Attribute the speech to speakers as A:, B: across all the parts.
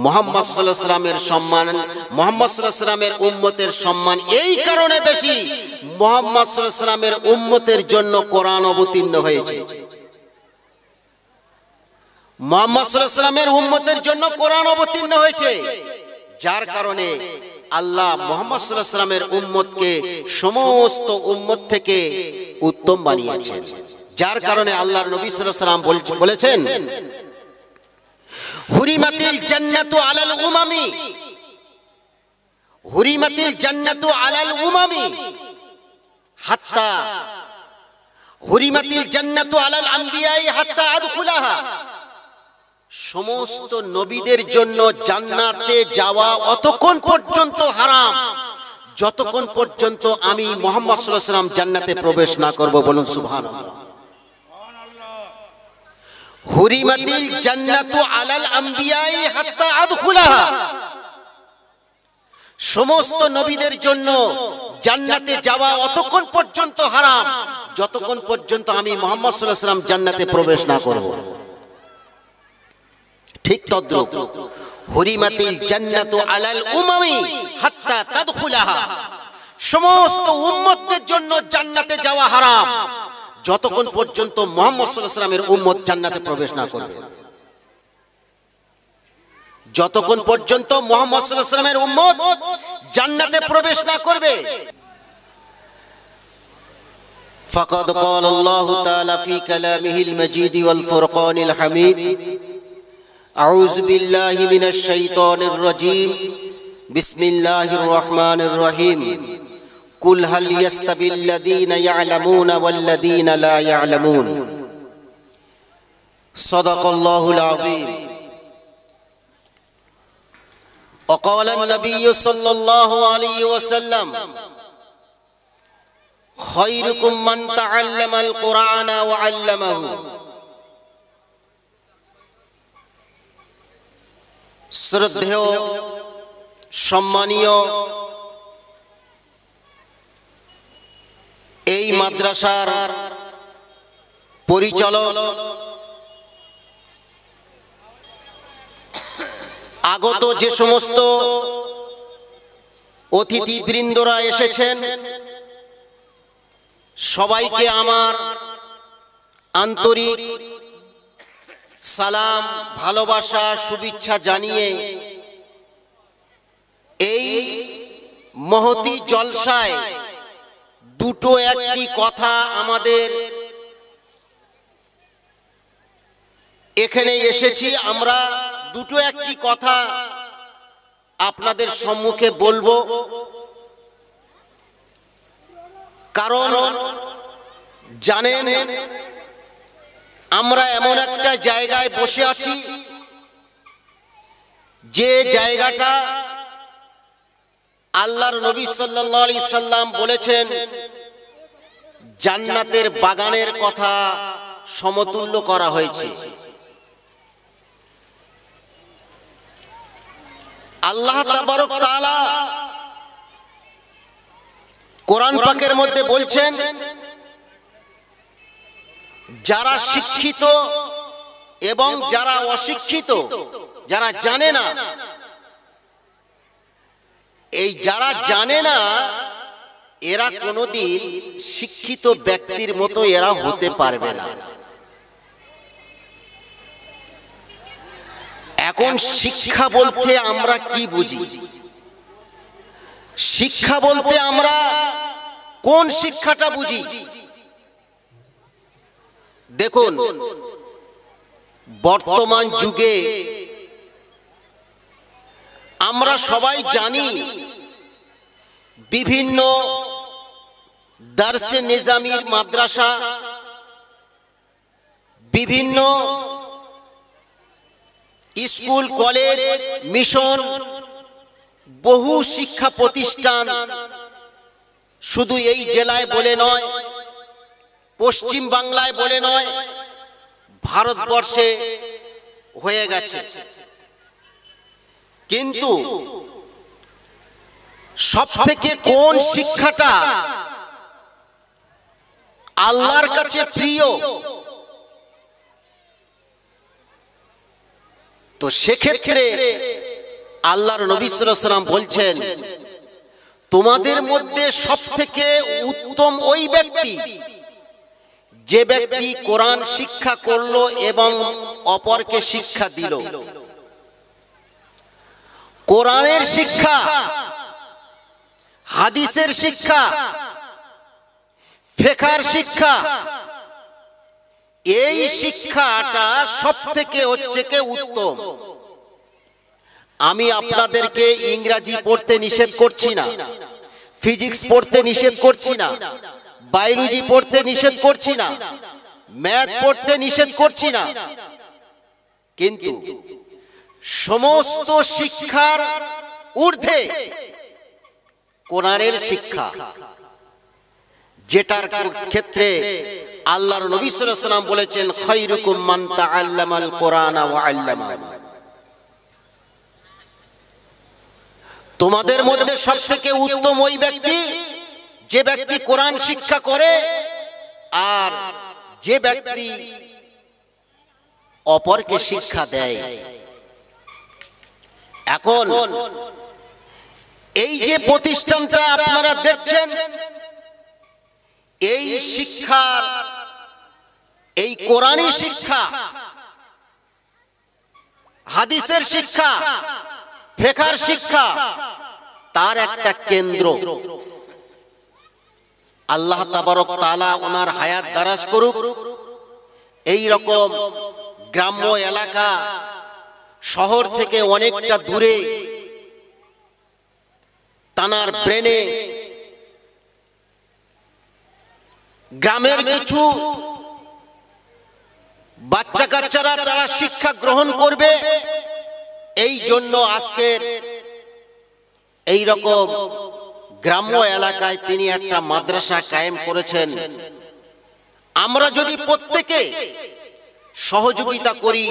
A: মুহাম্মদ সাল্লাল্লাহু আলাইহি সাল্লামের সম্মান, মুহাম্মদ সাল্লাল্লাহু আলাইহি সাল্লামের উম্মতের সম্মান এই কারণে বেশি, মুহাম্মদ সাল্লাল্লাহু আলাইহি সাল্লামের উম্মতের জন্য কোরআন অবতীর্ণ হয়েছে। মুহাম্মদ সাল্লাল্লাহু আলাইহি সাল্লামের উম্মতের জন্য কোরআন অবতীর্ণ হয়েছে, যার কারণে আল্লাহ মুহাম্মদ সাল্লাল্লাহু আলাইহি সাল্লামের উম্মতকে সমস্ত উম্মত থেকে উত্তম বানিয়েছেন। যার কারণে আল্লাহর নবী সাল্লাল্লাহু আলাইহি সাল্লাম বলেছেন, হুরিমাতিল জান্নাতু আলাল উমামি, হুরিমাতিল জান্নাতু আলাল উমামি হাত্তা, হুরিমাতিল জান্নাতু আলাল আম্বিয়াই হাত্তা আদখুলাহা। সমস্ত নবীদের জন্য জান্নাতে যাওয়া অতক্ষণ পর্যন্ত হারাম যতক্ষণ পর্যন্ত আমি মুহাম্মদ সাল্লাল্লাহু আলাইহি সাল্লাম জান্নাতে প্রবেশ না করব। বলুন সুবহানাল্লাহ। হুরিমাতিল জান্নাতু আলাল আম্বিয়াই হাত্তা আদখুলাহা। সমস্ত নবীদের জন্য জান্নাতে যাওয়া অতক্ষণ পর্যন্ত হারাম যতক্ষণ পর্যন্ত আমি মুহাম্মদ সাল্লাল্লাহু আলাইহি সাল্লাম জান্নাতে প্রবেশ না করব। ঠিক তদ্রূপ হুরিমাতিল জান্নাতু আলাল উমামি হাত্তা তাদখুলাহা। সমস্ত উম্মতদের জন্য জান্নাতে যাওয়া হারাম যতক্ষণ পর্যন্ত মুহাম্মদ সাল্লাল্লাহু আলাইহি সাল্লামের উম্মত জান্নাতে প্রবেশ না করবে। যতক্ষণ পর্যন্ত মুহাম্মদ সাল্লাল্লাহু আলাইহি সাল্লামের উম্মত জান্নাতে প্রবেশ না করবে। ফাকাদ ক্বালা আল্লাহু তাআলা ফি কালামিহিল মাজিদ ওয়াল ফুরকানিল হামিদ, আউযু বিল্লাহি মিনাশ শাইতানির রাজীম, বিসমিল্লাহির রহমানির রহিম। কুল হাল ইয়াস্তাবিল্লাযীনা ইয়া'লামুনা ওয়াল্লাযীনা লা ইয়া'লামুন। সাদাকাল্লাহুল আযীম। وقال النبي صلى الله عليه وسلم خيركم من تعلم القرآن وعلمه। শ্রদ্ধেয় সম্মানীয় এই মাদ্রাসার পরিচালক, আগত যে সমস্ত অতিথিবৃন্দরা এসেছেন, সবাইকে আমার আন্তরিক সালাম, ভালোবাসা, শুভেচ্ছা জানিয়ে এই মহতি জলসায় দুটো একটি কথা আমাদের এখানে এসেছি, আমরা দুটো একটি কথা আপনাদের সম্মুখে বলবো। কারণ জানেন আমরা এমন একটা জায়গায় বসে আছি যে জায়গাটা আল্লাহর নবী সাল্লাল্লাহু আলাইহি সাল্লাম বলেছেন জান্নাতের বাগানের কথা সমতুল্য করা হয়েছে। আল্লাহ তাবারক তাআলা কোরআন পাকের মধ্যে বলছেন, যারা শিক্ষিত এবং যারা অশিক্ষিত, যারা জানে না, এই যারা জানে না এরা কোনোদিন শিক্ষিত ব্যক্তির মতো এরা হতে পারবে না। এখন শিক্ষা বলতে আমরা কি বুঝি? শিক্ষা বলতে আমরা কোন শিক্ষাটা বুঝি? দেখুন, বর্তমান যুগে আমরা সবাই জানি বিভিন্ন দারসে নিজামির মাদ্রাসা, বিভিন্ন স্কুল, কলেজ, মিশন, বহু শিক্ষা প্রতিষ্ঠান শুধু এই জেলায় বলে নয়, পশ্চিম বাংলায় বলে নয়, ভারতবর্ষে হয়ে গেছে। কিন্তু সবথেকে কোন শিক্ষাটা আল্লাহর কাছে প্রিয়? তো সেক্ষেত্রে আল্লাহর নবী সাল্লাল্লাহু আলাইহি ওয়াসাল্লাম বলছেন, তোমাদের মধ্যে সবথেকে উত্তম ওই ব্যক্তি যে ব্যক্তি কোরআন শিক্ষা করলো এবং অপরকে শিক্ষা দিল। কোরআনের শিক্ষা, হাদিসের শিক্ষা, ফিকহের শিক্ষা, এই শিক্ষাটা সবথেকে হচ্ছে কে উত্তম। আমি আপনাদেরকে ইংরেজি পড়তে নিষেধ করছি না, ফিজিক্স পড়তে নিষেধ করছি না, বায়োলজি পড়তে নিষেধ করছি না, ম্যাথ পড়তে নিষেধ করছি না, কিন্তু সমস্ত শিক্ষার ঊর্ধ্বে কোরআনের শিক্ষা, যেটার ক্ষেত্রে আল্লাহর নবী সাল্লাল্লাহু আলাইহি ওয়াসাল্লাম বলেছেন, খায়রুকুম মান তাআল্লামাল কোরআনা ওয়া আল্লামাহু। তোমাদের মধ্যে সবথেকে উত্তম ওই ব্যক্তি যে ব্যক্তি কোরআন শিক্ষা করে আর যে ব্যক্তি অপরকে শিক্ষা দেয়। এখন এই যে প্রতিষ্ঠানটা আপনারা দেখছেন, এই শিক্ষার, এই কোরআনী শিক্ষা, হাদিসের শিক্ষা, ফিকহের শিক্ষা, তার একটা কেন্দ্র। আল্লাহ তাবারক তাআলা ওনার হায়াত দারাজ করুক। এই রকম গ্রাম্য এলাকা, শহর থেকে অনেকটা দূরে, তানার ব্রেনে গ্রামের কিছু বাচ্চা কাচ্চারা তারা শিক্ষা গ্রহণ করবে। এই জন্য আজকের এই রকম গ্রাম্য এলাকায় তিনি একটা মাদ্রাসা কায়েম করেছেন। আমরা যদি প্রত্যেকে সহযোগিতা করি,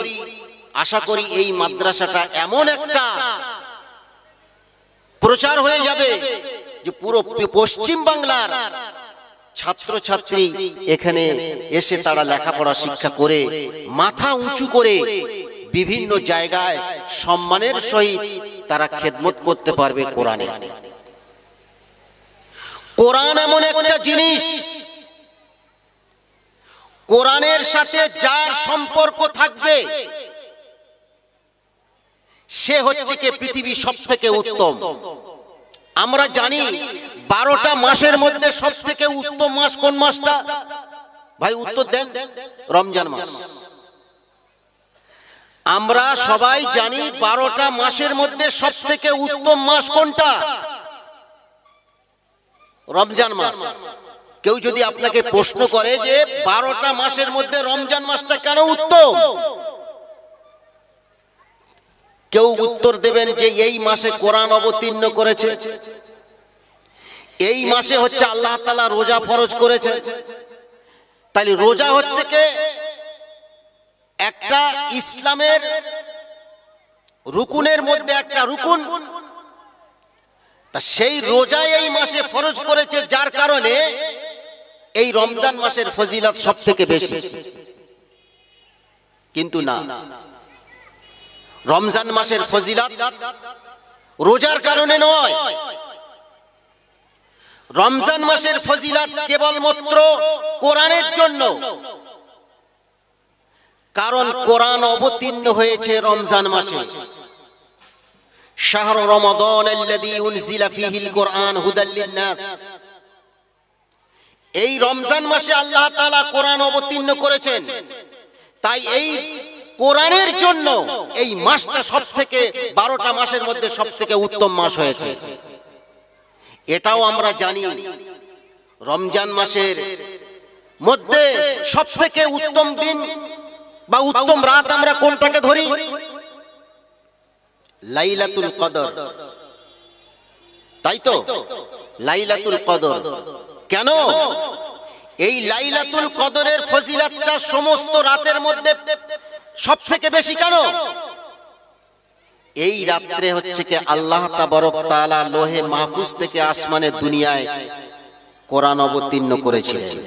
A: আশা করি এই মাদ্রাসাটা এমন একটা প্রচার হয়ে যাবে যে পুরো পশ্চিম বাংলার ছাত্রছাত্রী এখানে এসে তারা লেখাপড়া শিক্ষা করে মাথা উঁচু করে বিভিন্ন জায়গায় সম্মানের সহিত তারা খেদমত করতে পারবে কোরআনের। কোরআন এমন একটা জিনিস, কোরআনের সাথে যার সম্পর্ক থাকবে সে হচ্ছে কি পৃথিবীর সবথেকে উত্তম। আমরা জানি 12টা মাসের মধ্যে সবথেকে উত্তম মাস কোন মাসটা? ভাই উত্তর দেন। রমজান মাস। আমরা সবাই জানি 12টা মাসের মধ্যে সবথেকে উত্তম মাস কোনটা? রমজান মাস। কেউ যদি আপনাকে প্রশ্ন করে যে 12টা মাসের মধ্যে রমজান মাসটা কেন উত্তম, কেউ উত্তর দেবেন যে এই মাসে কোরআন অবতীর্ণ করেছে, এই মাসে হচ্ছে আল্লাহ তাআলা রোজা ফরজ করেছে। তাহলে রোজা হচ্ছে কে একটা ইসলামের রুকুনের মধ্যে একটা রুকুন। তা সেই রোজা এই মাসে ফরজ করেছে, যার কারণে এই রমজান মাসের ফজিলত সবথেকে বেশি। কিন্তু না, রমজান মাসের ফজিলত রোজার কারণে নয়। রমজান মাসের ফজিলত কেবলমাত্র কোরআনের জন্য, কারণ কোরআন অবতীর্ণ হয়েছে রমজান মাসে। শাহরু রমাদান আল্লাযী উনজিলা ফীহিল কুরআন হুদাল লিন-নাস। এই রমজান মাসে আল্লাহ তাআলা কোরআন অবতীর্ণ করেছেন। তাই এই কোরআনের জন্য এই মাসটা সবথেকে 12টা মাসের মধ্যে সবথেকে উত্তম মাস হয়েছে। এটাও আমরা জানি রমজান মাসের মধ্যে সবথেকে উত্তম দিন বা উত্তম রাত আমরা কোনটাকে ধরি? লাইলাতুল কদর। তাই তো, লাইলাতুল কদর। কেন এই লাইলাতুল কদরের ফজিলতটা সমস্ত রাতের মধ্যে সবথেকে বেশি কেন? এই রাত্রে হচ্ছে কি আল্লাহ তাবারক তাআলা লোহে মাহফুজ থেকে আসমানে দুনিয়ায় কোরআন অবতীর্ণ করেছিলেন।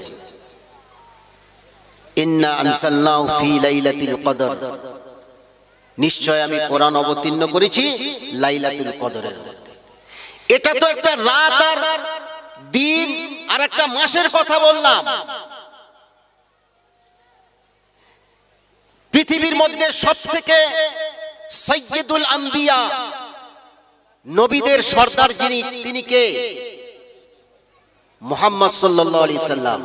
A: ইন্না আনসালনাহু ফি লাইলাতিল কদর। নিশ্চয় আমি কোরআন অবতীর্ণ করেছি লাইলাতুল কদরের মধ্যে। এটা তো একটা রাত আর দিন আর একটা মাসের কথা বললাম। পৃথিবীর মধ্যে সবথেকে সাইয়্যিদুল আম্বিয়া, নবীদের সর্দার যিনি, তিনি কে? মুহাম্মদ সাল্লাল্লাহু আলাইহি সাল্লাম।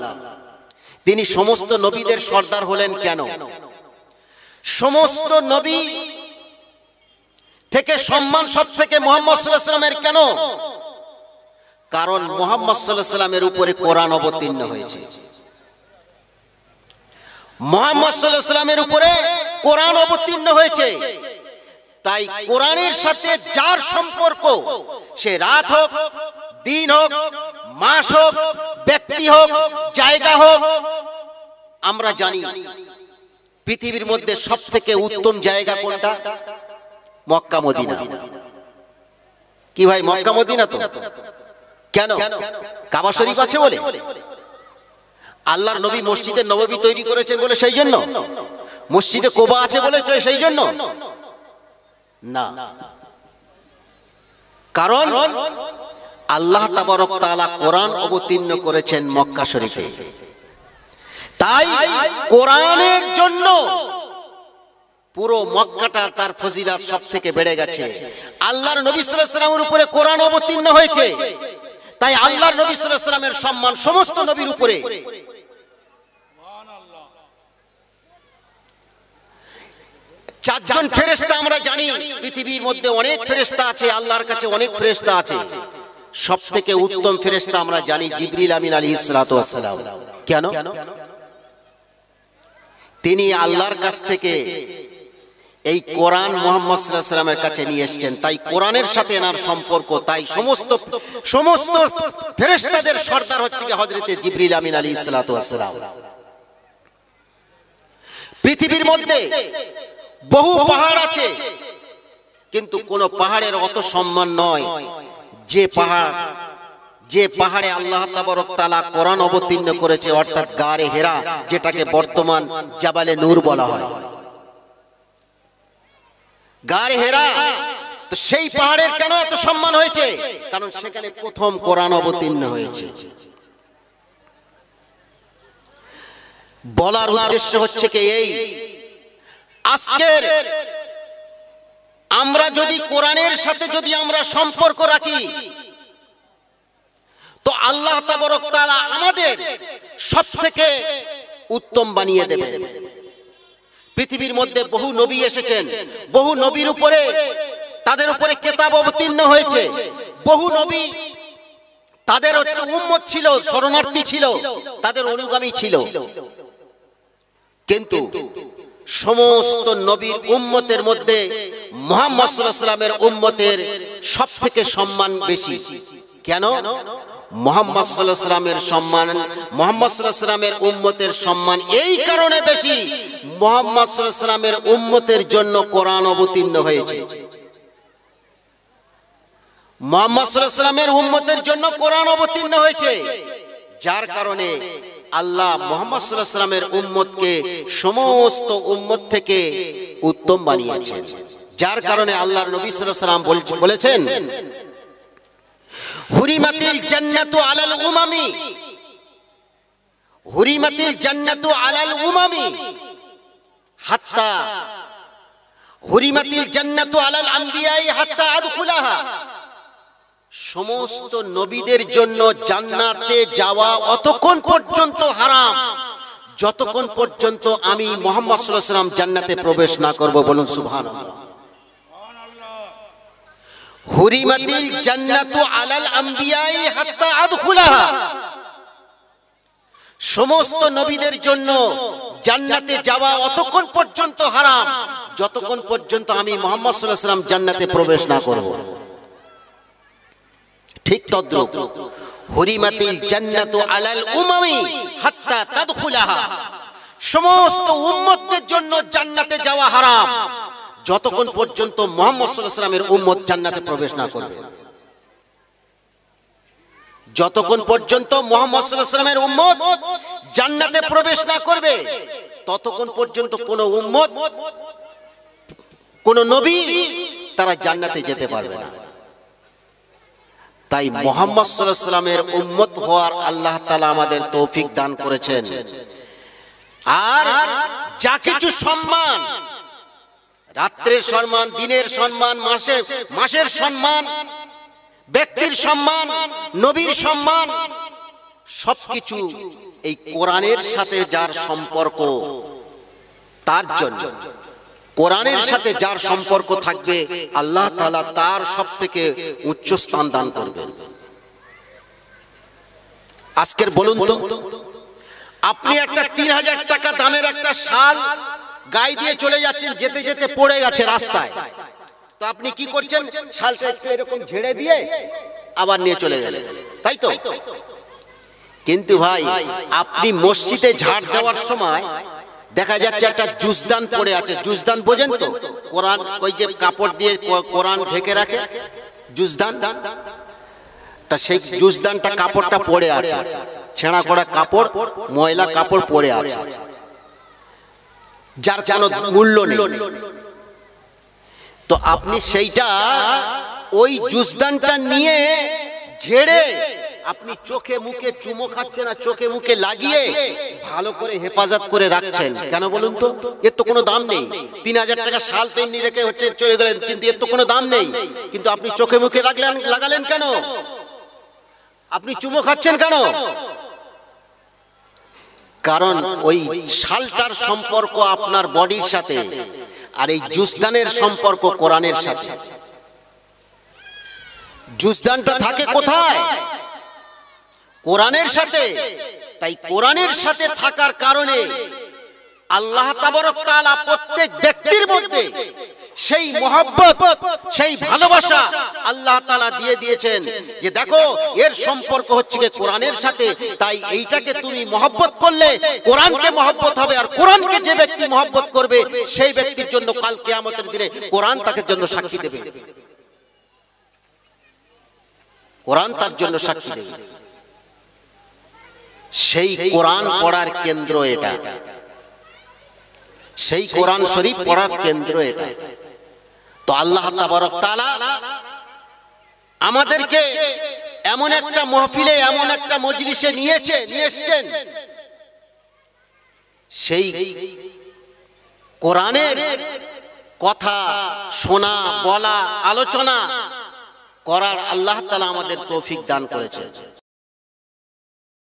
A: তিনি সমস্ত নবীদের সর্দার হলেন কেন? সমস্ত নবী থেকে সম্মান সবথেকে মুহাম্মদ সাল্লাল্লাহু আলাইহি সাল্লামের কেন? কারণ মুহাম্মদ সাল্লাল্লাহু আলাইহি সাল্লামের উপরে কোরআন অবতীর্ণ হয়েছে। মুহাম্মদ সাল্লাল্লাহু আলাইহি সাল্লামের উপরে কোরআন অবতীর্ণ হয়েছে। তাই কোরআনের সাথে যার সম্পর্ক, সে রাত হোক, দিন হোক, মাস হোক, ব্যক্তি হোক, জায়গা হোক, আমরা জানি পৃথিবীর মধ্যে সবথেকে উত্তম জায়গা কোনটা? Mecca Medina. কি ভাই, মক্কা মদিনা তো? কেন? কাবা শরীফ আছে বলে? আল্লাহর নবী মসজিদে নববী তৈরি করেছেন বলে সেই জন্য? মসজিদে কোবা আছে বলে সেই জন্য? না, কারণ আল্লাহ তাবারক তাআলা কোরআন অবতীর্ণ করেছেন মক্কা শরীফে। তাই কোরআনের জন্য পুরো মক্কাটা, তার ফজিলত সবথেকে বেড়ে গেছে। আল্লাহর নবী সাল্লাল্লাহু আলাইহি ওয়াসাল্লামের উপরে কোরআন অবতীর্ণ হয়েছে, তাই আল্লাহর নবী সাল্লাল্লাহু আলাইহি ওয়াসাল্লামের সম্মান সমস্ত নবীর উপরে। চারজন ফেরেশতা আমরা জানি, পৃথিবীর মধ্যে অনেক ফেরেশতা আছে, আল্লাহর কাছে অনেক ফেরেশতা আছে। সবথেকে উত্তম ফেরেশতা আমরা জানি জিবরিল আমিন আলাইহিস সালাতু ওয়াস সালাম। কেন? তিনি আল্লাহর কাছ থেকে এই কোরআন মুহাম্মদ সাল্লাল্লাহু আলাইহি ওয়াসাল্লামের কাছে নিয়ে এসেছেন, তাই কোরআনের সাথে এনার সম্পর্ক। তাই সমস্ত ফেরেশতাদের সর্দার হচ্ছে কি হযরতে জিবরিল আমিন আলাইহিস সালাতু ওয়াস সালাম। পৃথিবীর মধ্যে বহু পাহাড় আছে, কিন্তু কোন পাহাড়ের অত সম্মান নয় যে পাহাড়ে আল্লাহ তাবারক তাআলা কোরআন অবতীর্ণ করেছে, অর্থাৎ গারে হেরা, যেটাকে বর্তমান জাবালে নূর বলা হয়। গারে হেরা, তো সেই পাহাড়ের কেন এত সম্মান হয়েছে? কারণ সেখানে প্রথম কোরআন অবতীর্ণ হয়েছে। বলার উদ্দেশ্য হচ্ছে কি এই, আজকের আমরা যদি কোরআনের সাথে যদি আমরা সম্পর্ক রাখি, তো আল্লাহ তাবারক তাআলা আমাদের সবথেকে উত্তম বানিয়ে দেবেন। পৃথিবীর মধ্যে বহু নবী এসেছেন, বহু নবীর উপরে, তাদের উপরে কিতাব অবতীর্ণ হয়েছে। বহু নবী তাদের হচ্ছে উম্মত ছিল, শরণার্থী ছিল, তাদের অনুগামী ছিল। কিন্তু সমস্ত নবীর উম্মতের মধ্যে মুহাম্মদ সাল্লাল্লাহু আলাইহি ওয়াসাল্লামের উম্মতের সবথেকে সম্মান বেশি। কেন? মুহাম্মদ সাল্লাল্লাহু আলাইহি ওয়াসাল্লামের সম্মান, মুহাম্মদ সাল্লাল্লাহু আলাইহি ওয়াসাল্লামের উম্মতের সম্মান এই কারণে বেশি, মুহাম্মদ সাল্লাল্লাহু আলাইহি ওয়াসাল্লামের উম্মতের জন্য কোরআন অবতীর্ণ হয়েছে। মুহাম্মদ সাল্লাল্লাহু আলাইহি ওয়াসাল্লামের উম্মতের জন্য কোরআন অবতীর্ণ হয়েছে, যার কারণে আল্লাহ মুহাম্মদ সাল্লাল্লাহু আলাইহি ওয়াসাল্লামের উম্মতকে সমস্ত উম্মত থেকে উত্তম বানিয়েছেন। যার কারণে আল্লাহর নবী সাল্লাল্লাহু আলাইহি ওয়াসাল্লাম বলেছেন, হুরিমাতিল জান্নাতু আলাল উমামি, হুরিমাতিল জান্নাতু আলাল উমামি হাত্তা হুরিমাতিল জান্নাতু আলাল আম্বিয়াই হাত্তা আদখুলাহা। সমস্ত নবীদের জন্য জান্নাতে যাওয়া অতক্ষণ পর্যন্ত হারাম, যতক্ষণ পর্যন্ত আমি মুহাম্মদ সাল্লাল্লাহু আলাইহি ওয়াসাল্লাম জান্নাতে প্রবেশ না করব। বলুন সুবহানাল্লাহ। হুরিমাতিল জান্নাতু আলাল আম্বিয়াই হাত্তা আদখুলাহা। সমস্ত নবীদের জন্য জান্নাতে যাওয়া অতক্ষণ পর্যন্ত হারাম, যতক্ষণ পর্যন্ত আমি মুহাম্মদ সাল্লাল্লাহু আলাইহি ওয়াসাল্লাম জান্নাতে প্রবেশ না করব। ঠিক তদ্রূপ হুরিমাতিল জান্নাতু আলাল উমামি হাত্তা তাদখুলাহা। সমস্ত উম্মতদের জন্য জান্নাতে যাওয়া হারাম, যতক্ষণ পর্যন্ত মুহাম্মদ সাল্লাল্লাহু আলাইহি ওয়াসাল্লামের উম্মত জান্নাতে প্রবেশ না করবে। যতক্ষণ পর্যন্ত মুহাম্মদ সাল্লাল্লাহু আলাইহি ওয়াসাল্লামের উম্মত জান্নাতে প্রবেশ না করবে, ততক্ষণ পর্যন্ত কোন উম্মত কোন নবী তারা জান্নাতে যেতে পারবে না। তাই মুহাম্মদ সাল্লাল্লাহু আলাইহি ওয়াসাল্লামের উম্মত হওয়ার আল্লাহ তাআলা আমাদের তৌফিক দান করেছেন। আর যা কিছু সম্মান, রাত্রের সম্মান, দিনের সম্মান, মাসের সম্মান, ব্যক্তির সম্মান, নবীর সম্মান, সবকিছু এই কোরআনের সাথে যার সম্পর্ক তার জন্য। কোরআনের সাথে যার সম্পর্ক থাকবে আল্লাহ তাআলা তার সবথেকে উচ্চ স্থান দান করবেন। আজকের বলুন তো, আপনি একটা 3000 টাকা দামের একটা শাল গায়ে দিয়ে চলে যাচ্ছেন, যেতে যেতে পড়ে গেছে রাস্তায়, তো আপনি কি করছেন? শালটা একটু এরকম ঝেড়ে দিয়ে আবার নিয়ে চলে গেলেন, তাই তো? কিন্তু ভাই, আপনি মসজিদে ঝাড় দেওয়ার সময় দেখা যাচ্ছে একটা জুজদান পড়ে আছে। জুজদান বোঝেন তো? কোরআন, ওই যে কাপড় দিয়ে কোরআন ঢেকে রাখে, জুজদান। তা সেই জুজদানটা, কাপড়টা পড়ে আছে, ছেঁড়া করা কাপড়, ময়লা কাপড় পড়ে আছে, যার কোনো মূল্য নেই। তো আপনি সেইটা, ওই জুজদানটা নিয়ে ঝেড়ে আপনি চোখে মুখে চুমো খাচ্ছেন, না চোখে মুখে লাগিয়ে ভালো করে হেফাজত করে রাখছেন। কেন বলুন তো? এর তো কোনো দাম নেই। 3000 টাকা শাল তেমনি রেখে হচ্ছে চলে গেলেন, কিন্তু এর তো কোনো দাম নেই। কিন্তু আপনি চোখে মুখে লাগালেন কেন? আপনি চুমো খাচ্ছেন কেন? কারণ ওই শালটার সম্পর্ক আপনার বডির সাথে, আর এই জুজদানের সম্পর্ক কোরআনের সাথে। জুজদানটা থাকে কোথায়? কোরআনের সাথে। তাই কোরআনের সাথে থাকার কারণে আল্লাহ তাবারক তাআলা প্রত্যেক ব্যক্তির মধ্যে সেই মহব্বত, সেই ভালোবাসা আল্লাহ তাআলা দিয়ে দিয়েছেন যে দেখো, এর সম্পর্ক হচ্ছে কোরআনের সাথে। তাই এইটাকে তুমি মহব্বত করলে কোরআনকে মহব্বত হবে, আর কোরআনকে যে ব্যক্তি মহব্বত করবে সেই ব্যক্তির জন্য কাল কিয়ামতের দিনে কোরআন তাকে জন্য সাক্ষী দেবে। কোরআন তার জন্য সাক্ষী দেবে। সেই কোরআন পড়ার কেন্দ্র এটা, সেই কোরআন শরীফ পড়ার কেন্দ্র এটা। তো আল্লাহ তাবারক তাআলা আমাদেরকে এমন একটা মাহফিলে, এমন একটা মজলিসে নিয়ে এসেছেন, সেই কোরআনের কথা শোনা, বলা, আলোচনা করার আল্লাহ তাআলা আমাদের তৌফিক দান করেছেন।